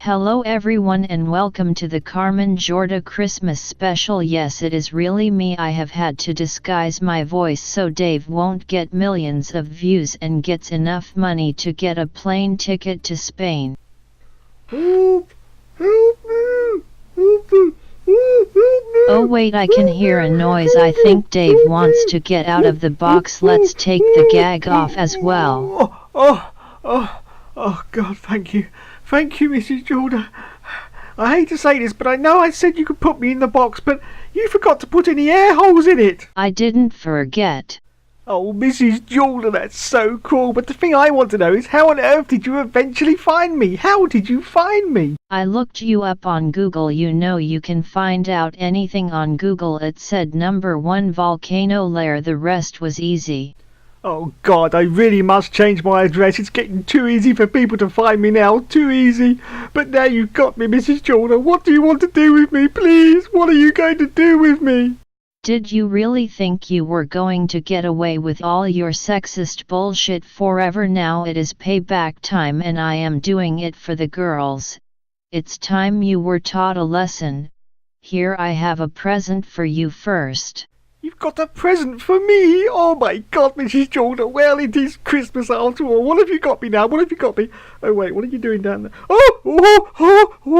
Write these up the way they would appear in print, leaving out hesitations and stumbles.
Hello everyone and welcome to the Carmen Jorda Christmas special. Yes, it is really me. I have had to disguise my voice so Dave won't get millions of views and gets enough money to get a plane ticket to Spain. Help! Help me! Help me! Oh wait, I can hear a noise. I think Dave wants to get out of the box. Let's take the gag off as well. Oh, God, thank you. Thank you, Mrs. Jorda. I hate to say this, but I know I said you could put me in the box, but you forgot to put any air holes in it. I didn't forget. Oh, Mrs. Jorda, that's so cool. But the thing I want to know is how on earth did you eventually find me? How did you find me? I looked you up on Google. You know you can find out anything on Google. It said #1 volcano lair. The rest was easy. Oh, God, I really must change my address. It's getting too easy for people to find me now. Too easy. But now you've got me, Mrs. Jorda. What do you want to do with me, please? What are you going to do with me? Did you really think you were going to get away with all your sexist bullshit forever? Now it is payback time and I am doing it for the girls. It's time you were taught a lesson. Here I have a present for you first. You've got a present for me? Oh my God, Mrs. Jorda. Well, it is Christmas after all. What have you got me now? What have you got me? Oh wait, what are you doing down there? Oh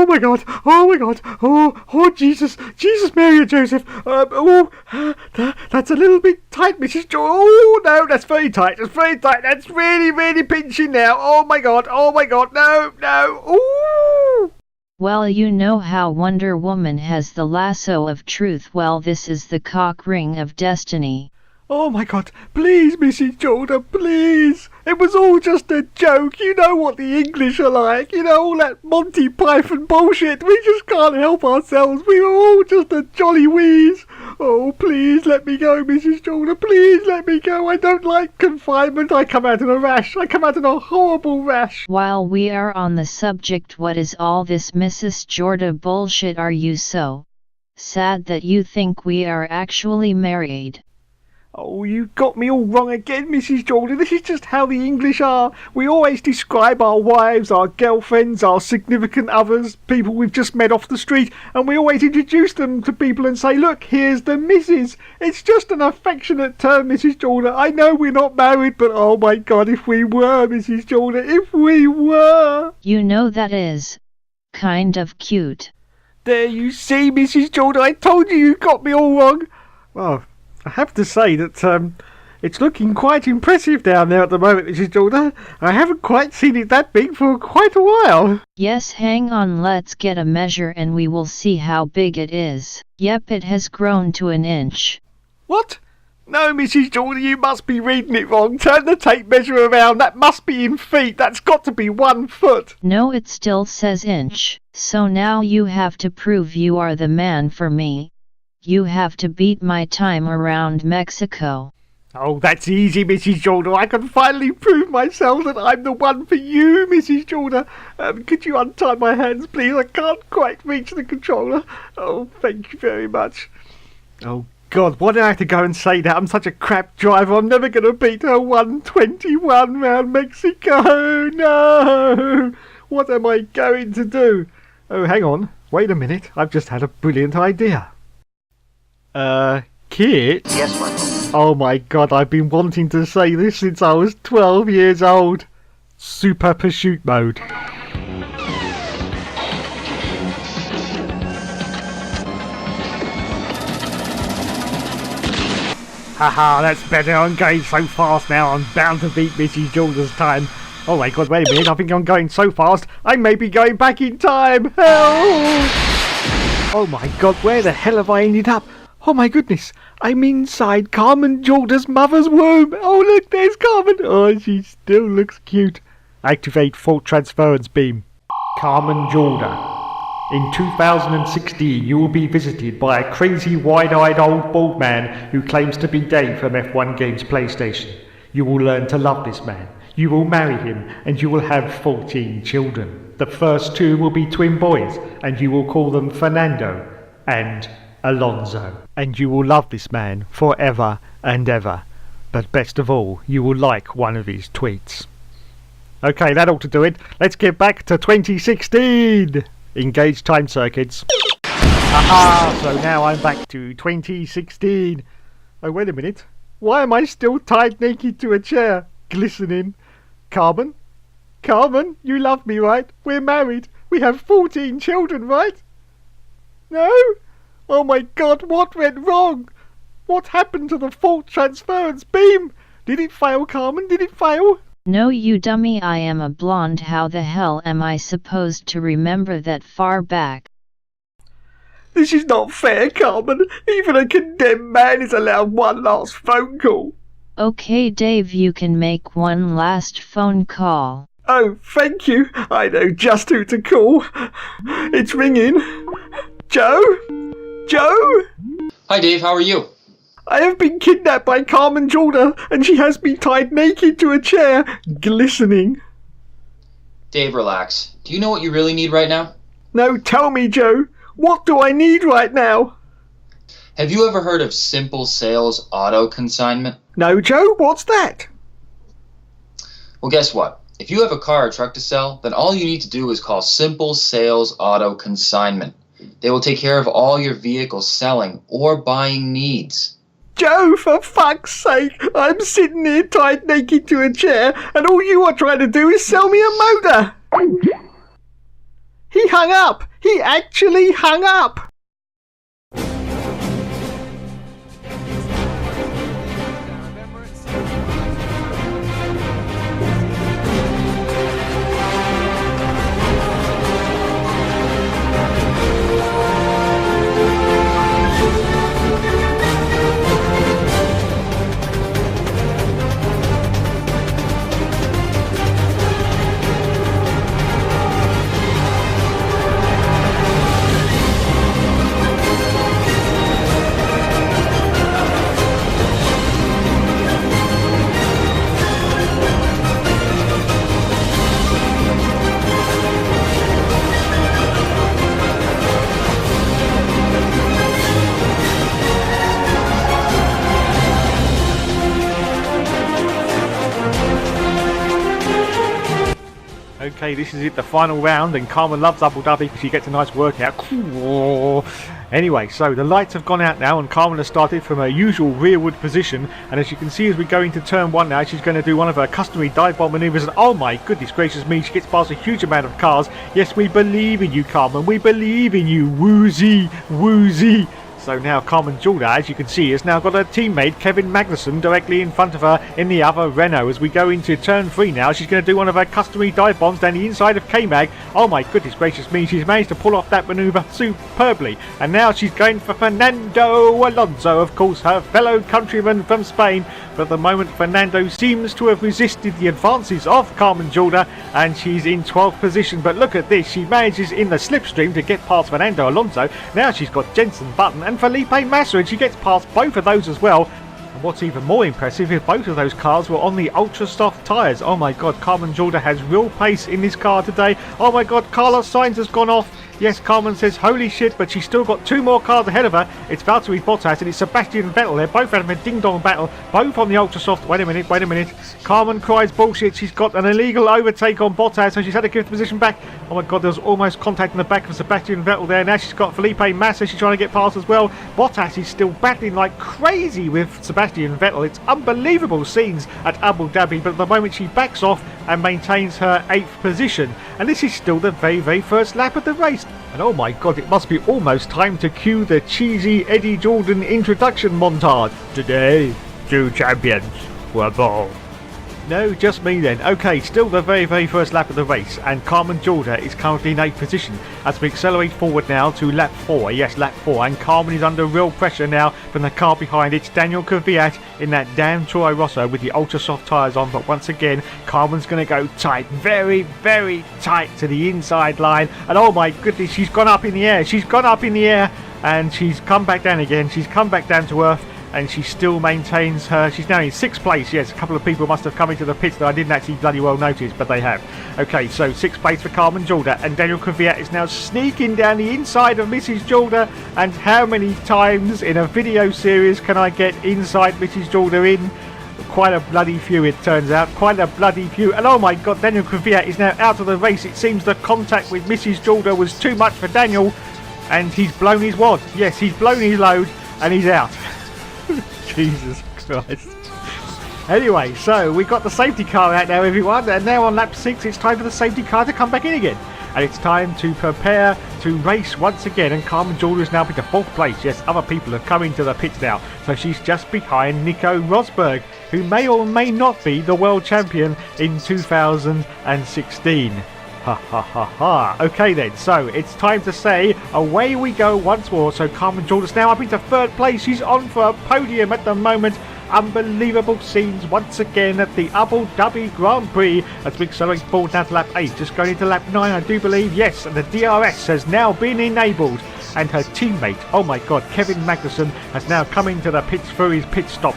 my God. Oh my God. Oh Jesus. Jesus, Mary and Joseph. That's a little bit tight, Mrs. Jorda. Oh no, that's very tight. That's very tight. That's really, really pinching now. Oh my God. Oh my God. No. Ooh. Well, you know how Wonder Woman has the lasso of truth. Well, this is the cock ring of destiny. Oh my God, please, Mrs. Jorda, please. It was all just a joke. You know what the English are like. You know, all that Monty Python bullshit. We just can't help ourselves. We were all just a jolly wheeze. Oh, please let me go, Mrs. Jorda. Please let me go. I don't like confinement. I come out in a rash. I come out in a horrible rash. While we are on the subject, what is all this Mrs. Jorda bullshit? Are you so sad that you think we are actually married? Oh, you got me all wrong again, Mrs. Jordan. This is just how the English are. We always describe our wives, our girlfriends, our significant others, people we've just met off the street, and we always introduce them to people and say, look, here's the missus. It's just an affectionate term, Mrs. Jordan. I know we're not married, but oh my God, if we were, Mrs. Jordan, if we were. You know that is kind of cute. There you see, Mrs. Jordan. I told you got me all wrong. Well, I have to say that it's looking quite impressive down there at the moment, Mrs. Jordan. I haven't quite seen it that big for quite a while. Yes, hang on, let's get a measure and we will see how big it is. Yep, it has grown to 1 inch. What? No, Mrs. Jordan, you must be reading it wrong. Turn the tape measure around. That must be in feet. That's got to be 1 foot. No, it still says inch. So now you have to prove you are the man for me. You have to beat my time around Mexico. Oh, that's easy, Mrs. Jordan. I can finally prove myself that I'm the one for you, Mrs. Jordan. Could you untie my hands, please? I can't quite reach the controller. Oh, thank you very much. Oh, God, why did I have to go and say that? I'm such a crap driver. I'm never going to beat her 121 round Mexico. No! What am I going to do? Oh, hang on. Wait a minute. I've just had a brilliant idea. Kit? Yes, Michael. Oh my God, I've been wanting to say this since I was 12 years old. Super pursuit mode. Haha, that's better. I'm going so fast now. I'm bound to beat Mrs. Jordan's time. Oh my God, wait a minute. I think I'm going so fast. I may be going back in time. Help! Oh my God, where the hell have I ended up? Oh my goodness, I'm inside Carmen Jorda's mother's womb. Oh look, there's Carmen. Oh, she still looks cute. Activate fault transference beam. Carmen Jorda. In 2016, you will be visited by a crazy wide-eyed old bald man who claims to be Dave from F1 Games PlayStation. You will learn to love this man. You will marry him and you will have 14 children. The first 2 will be twin boys and you will call them Fernando and Alonso. And you will love this man forever and ever. But best of all, you will like one of his tweets. Okay, that ought to do it. Let's get back to 2016. Engage time circuits. Aha! So now I'm back to 2016. Oh, wait a minute. Why am I still tied naked to a chair? Glistening. Carmen? Carmen, you love me, right? We're married. We have 14 children, right? No? Oh my god, what went wrong? What happened to the fault transference beam? Did it fail, Carmen? Did it fail? No, you dummy, I am a blonde. How the hell am I supposed to remember that far back? This is not fair, Carmen. Even a condemned man is allowed one last phone call. Okay, Dave, you can make one last phone call. Oh, thank you. I know just who to call. It's ringing. Joe? Joe? Hi Dave, how are you? I have been kidnapped by Carmen Jorda, and she has me tied naked to a chair, glistening. Dave, relax. Do you know what you really need right now? No, tell me, Joe. What do I need right now? Have you ever heard of simple sales auto consignment? No, Joe, what's that? Well, guess what? If you have a car or truck to sell, then all you need to do is call Simple Sales Auto Consignment. They will take care of all your vehicle selling or buying needs. Joe, for fuck's sake, I'm sitting here tied naked to a chair, and all you are trying to do is sell me a motor. He hung up. He actually hung up. Okay, this is it, the final round, and Carmen loves Abu Dhabi because she gets a nice workout. Anyway, so the lights have gone out now, and Carmen has started from her usual rearward position, and as you can see as we go into turn 1 now, she's going to do one of her customary dive bomb manoeuvres, and oh my goodness gracious me, she gets past a huge amount of cars. Yes, we believe in you, Carmen, we believe in you, woozy, woozy. So now Carmen Jorda, as you can see, has now got her teammate Kevin Magnussen directly in front of her in the other Renault. As we go into turn 3 now, she's going to do one of her customary dive bombs down the inside of K-Mag. Oh my goodness gracious me, she's managed to pull off that manoeuvre superbly. And now she's going for Fernando Alonso, of course, her fellow countryman from Spain. But at the moment, Fernando seems to have resisted the advances of Carmen Jorda, and she's in 12th position. But look at this, she manages in the slipstream to get past Fernando Alonso. Now she's got Jenson Button and Felipe Massa, and she gets past both of those as well. And what's even more impressive is both of those cars were on the ultra soft tyres. Oh my god, Carmen Jorda has real pace in this car today. Oh my god, Carlos Sainz has gone off. Yes, Carmen says holy shit, but she's still got 2 more cars ahead of her. It's Valtteri Bottas and it's Sebastian Vettel. They're both having a ding-dong battle, both on the ultra soft. Wait a minute. Carmen cries bullshit. She's got an illegal overtake on Bottas, so she's had to give the position back. Oh my god, there was almost contact in the back of Sebastian Vettel there. Now she's got Felipe Massa, she's trying to get past as well. Bottas is still battling like crazy with Sebastian Vettel. It's unbelievable scenes at Abu Dhabi, but at the moment she backs off and maintains her 8th position. And this is still the very first lap of the race. And oh my god, it must be almost time to cue the cheesy Eddie Jordan introduction montage. Today, 2 champions were born. No, just me then. Okay, still the very first lap of the race, and Carmen Jorda is currently in 8th position. As we accelerate forward now to lap 4, yes, lap 4, and Carmen is under real pressure now from the car behind. It's Daniel Kvyat in that damn Toro Rosso with the ultra soft tyres on, but once again, Carmen's going to go tight, very tight to the inside line, and oh my goodness, she's gone up in the air, and she's come back down again, she's come back down to earth, and she still maintains her. She's now in 6th place. Yes, a couple of people must have come into the pits that I didn't actually bloody well notice, but they have. Okay, so 6th place for Carmen Jorda, and Daniel Kvyat is now sneaking down the inside of Mrs. Jorda. And how many times in a video series can I get inside Mrs. Jorda in? quite a bloody few, it turns out. Quite a bloody few. And oh my god, Daniel Kvyat is now out of the race. It seems the contact with Mrs. Jorda was too much for Daniel. And he's blown his wad. Yes, he's blown his load and he's out. Jesus Christ. Anyway, so we've got the safety car out now, everyone. And now on lap 6, it's time for the safety car to come back in again. And it's time to prepare to race once again. And Carmen Jorda is now up into 4th place. Yes, other people have come into the pits now. So she's just behind Nico Rosberg, who may or may not be the world champion in 2016. Ha ha ha ha. Okay then, so it's time to say away we go once more. So Carmen Jorda's now up into 3rd place. She's on for a podium at the moment. Unbelievable scenes once again at the Abu Dhabi Grand Prix as we accelerate forward now to lap 8. Just going into lap 9, I do believe. Yes, and the DRS has now been enabled. And her teammate, oh my god, Kevin Magnussen, has now come into the pits for his pit stop.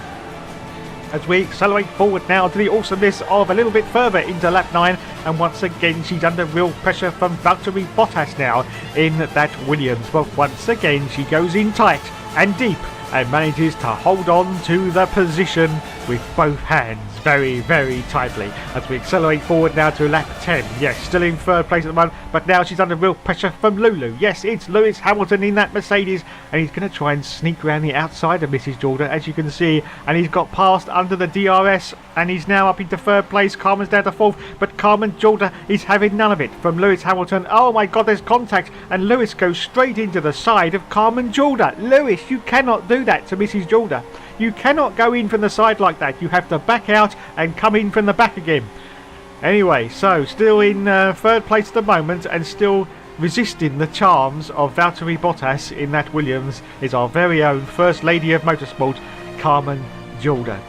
As we accelerate forward now to the awesomeness of a little bit further into lap 9. And once again, she's under real pressure from Valtteri Bottas now in that Williams. But once again, she goes in tight and deep and manages to hold on to the position with both hands very, very tightly as we accelerate forward now to lap 10. Yes, still in 3rd place at the moment, but now she's under real pressure from Lulu. Yes, it's Lewis Hamilton in that Mercedes, and he's going to try and sneak around the outside of Mrs. Jorda, as you can see, and he's got past under the DRS, and he's now up into 3rd place. Carmen's down to 4th, but Carmen Jorda is having none of it from Lewis Hamilton. Oh my god, there's contact, and Lewis goes straight into the side of Carmen Jorda. Lewis, you cannot do that to Mrs. Jorda. You cannot go in from the side like that. You have to back out and come in from the back again. Anyway, so still in 3rd place at the moment and still resisting the charms of Valtteri Bottas in that Williams is our very own First Lady of Motorsport, Carmen Jorda.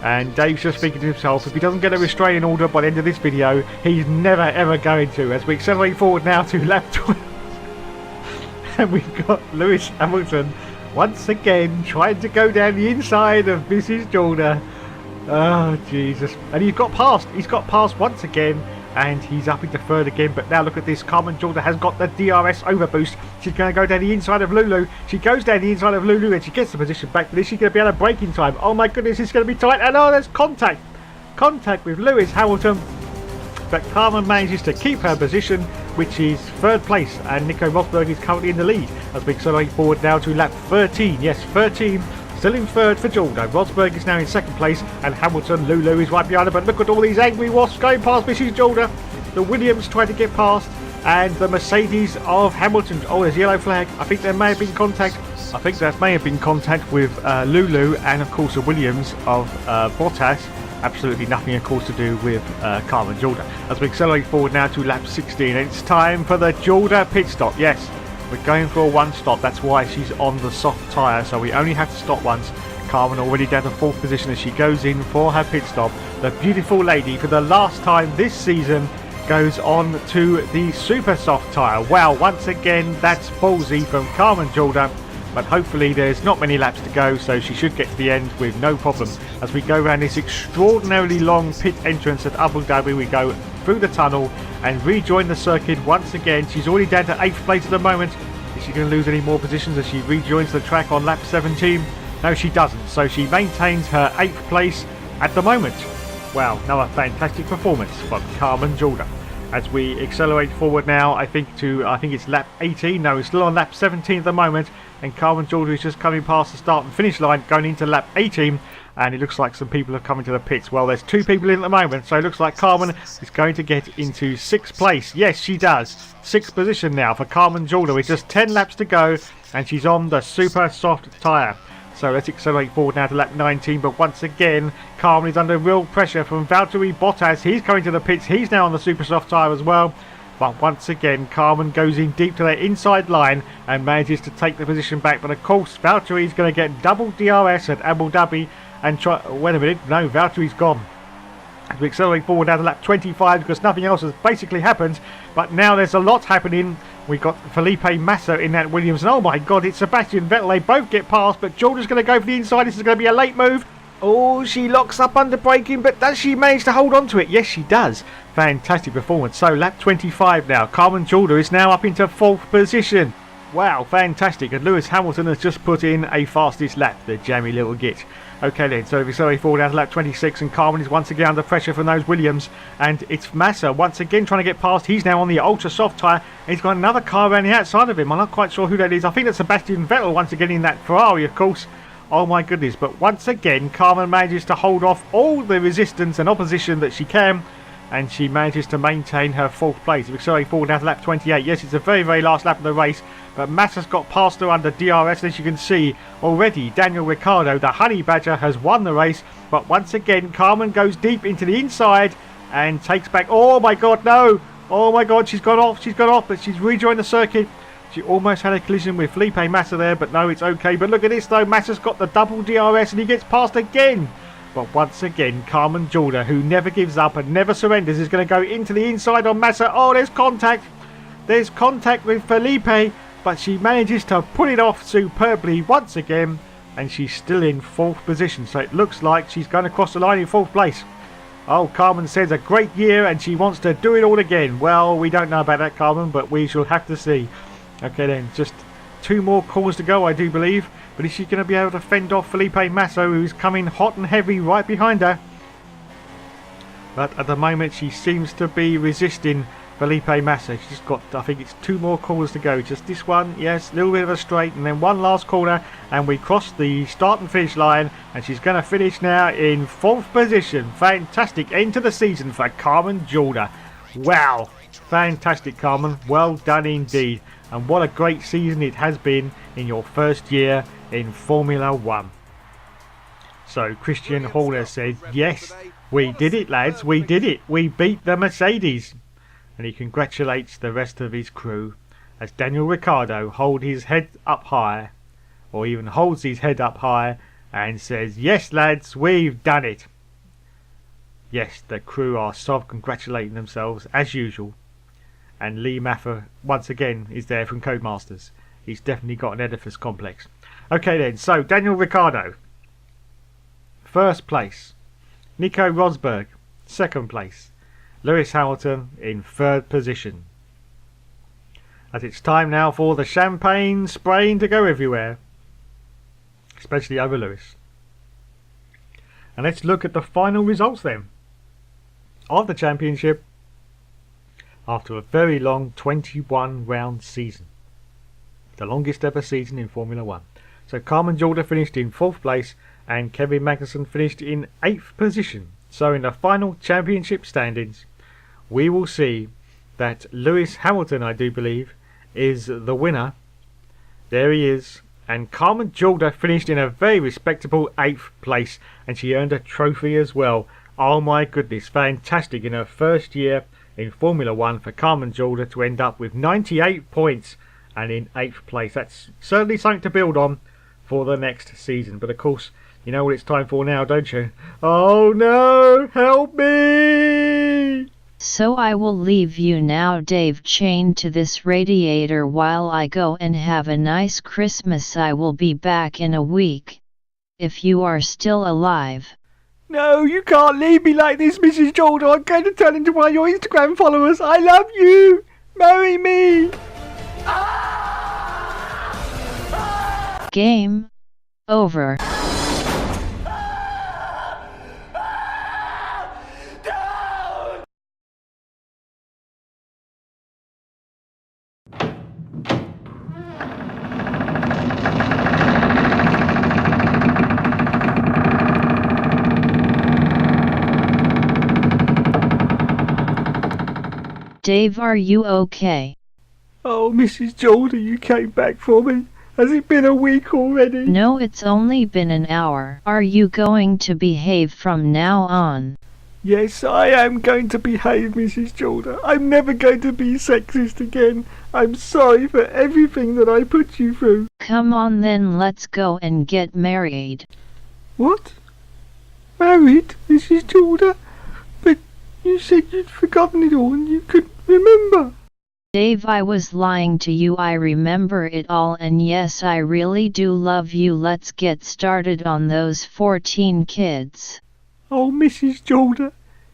And Dave's just speaking to himself. If he doesn't get a restraining order by the end of this video, he's never ever going to. As we accelerate forward now to lap 12. And we've got Lewis Hamilton once again trying to go down the inside of Mrs. Jorda. Oh Jesus. And he's got past once again, and he's up into 3rd again. But now look at this, Carmen Jorda has got the DRS overboost. She's going to go down the inside of Lulu. She goes down the inside of Lulu and she gets the position back. But is she going to be able to brake in time? Oh my goodness, it's going to be tight. And oh, there's contact with Lewis Hamilton. But Carmen manages to keep her position, which is 3rd place, and Nico Rosberg is currently in the lead as we accelerate forward now to lap 13. Yes, 13, still in 3rd for Jorda. Rosberg is now in 2nd place, and Hamilton, Lulu is right behind her. But look at all these angry wasps going past Mrs. Jorda. The Williams trying to get past, and the Mercedes of Hamilton. Oh, there's a yellow flag. I think there may have been contact. I think there may have been contact with Lulu, and of course the Williams of Bottas. Absolutely nothing, of course, to do with Carmen Jorda. As we accelerate forward now to lap 16, it's time for the Jorda pit stop. Yes, we're going for a 1 stop. That's why she's on the soft tyre, so we only have to stop once. Carmen already down to 4th position as she goes in for her pit stop. The beautiful lady, for the last time this season, goes on to the super soft tyre. Wow, once again, that's ballsy from Carmen Jorda. But hopefully there's not many laps to go, so she should get to the end with no problem. As we go around this extraordinarily long pit entrance at Abu Dhabi, we go through the tunnel and rejoin the circuit once again. She's already down to 8th place at the moment. Is she going to lose any more positions as she rejoins the track on lap 17? No, she doesn't. So she maintains her 8th place at the moment. Wow, another fantastic performance from Carmen Jorda. As we accelerate forward now, I think it's lap 18. No, it's still on lap 17 at the moment. And Carmen Jorda is just coming past the start and finish line, going into lap 18. And it looks like some people have come into the pits. Well, there's 2 people in at the moment, so it looks like Carmen is going to get into 6th place. Yes, she does. 6th position now for Carmen Jorda with just 10 laps to go, and she's on the super soft tyre. So let's accelerate forward now to lap 19. But once again, Carmen is under real pressure from Valtteri Bottas. He's coming to the pits. He's now on the super soft tyre as well. But once again, Carmen goes in deep to their inside line and manages to take the position back. But of course, Valtteri is going to get double DRS at Abu Dhabi and try. Wait a minute, no, Valtteri's gone. As we accelerate forward now to lap 25 because nothing else has basically happened. But now there's a lot happening. We got Felipe Massa in that Williams, and oh my god, it's Sebastian Vettel. They both get past, but Jordan's going to go for the inside. This is going to be a late move. Oh, she locks up under braking, but does she manage to hold on to it? Yes, she does. Fantastic performance. So lap 25 now. Carmen Jorda is now up into 4th position. Wow, fantastic. And Lewis Hamilton has just put in a fastest lap, the jammy little git. Okay then, so Victoria forward down to lap 26 and Carmen is once again under pressure from those Williams, and it's Massa once again trying to get past. He's now on the ultra soft tyre. He's got another car around the outside of him. I'm not quite sure who that is. I think that's Sebastian Vettel once again in that Ferrari, of course. Oh my goodness, but once again Carmen manages to hold off all the resistance and opposition that she can, and she manages to maintain her 4th place. Victoria forward down to lap 28. Yes, it's the very, very last lap of the race, but Massa's got past her under DRS, and as you can see already, Daniel Ricciardo, the Honey Badger, has won the race. But once again, Carmen goes deep into the inside and takes back... Oh my god, no! Oh my god, she's gone off, but she's rejoined the circuit. She almost had a collision with Felipe Massa there, but no, it's okay. But look at this though, Massa's got the double DRS and he gets past again. But once again, Carmen Jorda, who never gives up and never surrenders, is going to go into the inside on Massa. Oh, there's contact. There's contact with Felipe, but she manages to pull it off superbly once again, and she's still in 4th position. So it looks like she's going to cross the line in 4th place. Oh, Carmen says a great year and she wants to do it all again. Well, we don't know about that, Carmen, but we shall have to see. Okay then, just 2 more calls to go, I do believe. But is she going to be able to fend off Felipe Massa, who's coming hot and heavy right behind her? But at the moment she seems to be resisting Felipe Massa. She's got, I think it's 2 more corners to go. Just this one, yes, a little bit of a straight, and then one last corner, and we cross the start and finish line, and she's going to finish now in 4th position. Fantastic end to the season for Carmen Jorda. Wow, fantastic, Carmen. Well done indeed. And what a great season it has been in your first year in Formula 1. So Christian Horner said, yes, we did it, lads, we did it. We beat the Mercedes. And he congratulates the rest of his crew as Daniel Ricciardo holds his head up high, or even holds his head up high, and says, yes, lads, we've done it. Yes, the crew are self-congratulating themselves as usual. And Lee Maffer once again is there from Codemasters. He's definitely got an Oedipus complex. Okay then, so Daniel Ricciardo, 1st place. Nico Rosberg, 2nd place. Lewis Hamilton in 3rd position. As it's time now for the champagne spraying to go everywhere, especially over Lewis. And let's look at the final results then of the championship after a very long 21 round season, the longest ever season in Formula 1. So Carmen Jorda finished in 4th place and Kevin Magnussen finished in 8th position. So in the final championship standings, we will see that Lewis Hamilton, I do believe, is the winner. There he is. And Carmen Jorda finished in a very respectable 8th place, and she earned a trophy as well. Oh my goodness, fantastic in her first year in Formula 1 for Carmen Jorda to end up with 98 points and in 8th place. That's certainly something to build on for the next season. But of course, you know what it's time for now, don't you? Oh no, help me! So I will leave you now, Dave, chained to this radiator while I go and have a nice Christmas. I will be back in a week, if you are still alive. No, you can't leave me like this, Mrs. Jordan. I'm going to turn into one of your Instagram followers. I love you. Marry me. Game over. Dave, are you okay? Oh, Mrs. Jordan, you came back for me. Has it been a week already? No, it's only been an hour. Are you going to behave from now on? Yes, I am going to behave, Mrs. Jordan. I'm never going to be sexist again. I'm sorry for everything that I put you through. Come on then, let's go and get married. What? Married, Mrs. Jordan? But you said you'd forgotten it all and you couldn't remember. Dave, I was lying to you. I remember it all, and yes, I really do love you. Let's get started on those 14 kids. Oh, Mrs. Jordan,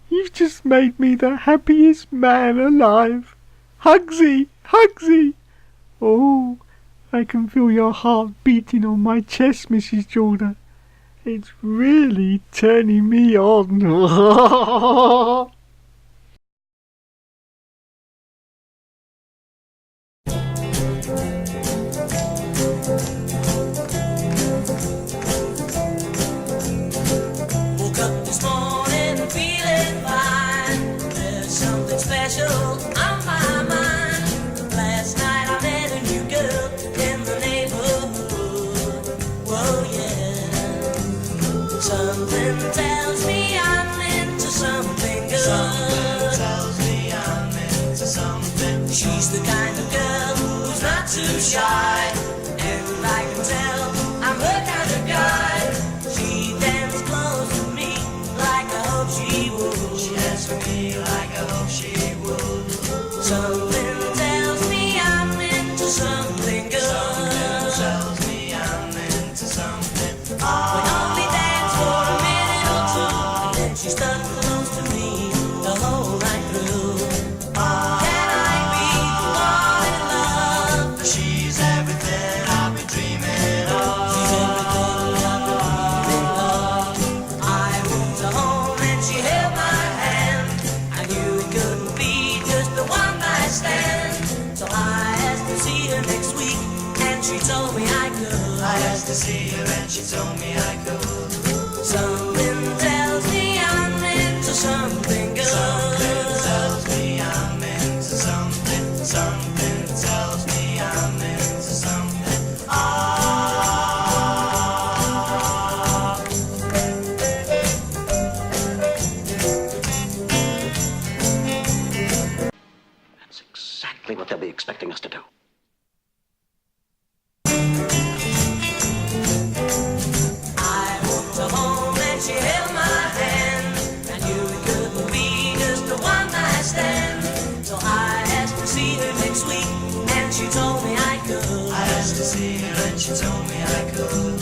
you've just made me the happiest man alive. Hugsy, Hugsy. Oh, I can feel your heart beating on my chest, Mrs. Jordan. It's really turning me on. Woke up this morning feeling fine. There's something special on my mind. Last night I met a new girl in the neighborhood. Whoa, yeah. Something tells me I'm into something good. Something tells me I'm into something. She's the kind of girl who's not too shy, and I can tell I'm her kind of guy. She bends close to me like I hope she would. She asks for me like I hope she would. Something tells me I'm into something good. Something tells me I'm into something. We only dance for a minute or two, and then she stuck close to me the whole night through. Can I be the one in love? She's everything I've been dreaming of. She's everything I've been dreaming of. I moved her home and she held my hand. I knew it couldn't be just a one night stand, so I asked to see her next week, and she told me I could. I asked to see her and she told me I could. Something tells me I'm into something good. Something tells me I'm into something. Something tells me I'm into something. That's exactly what they'll be expecting us to do. I walked her home and she held my hand. I knew it couldn't be just a one night stand, so I asked to see her next week, and she told me I could. I asked to see her and she told me I could.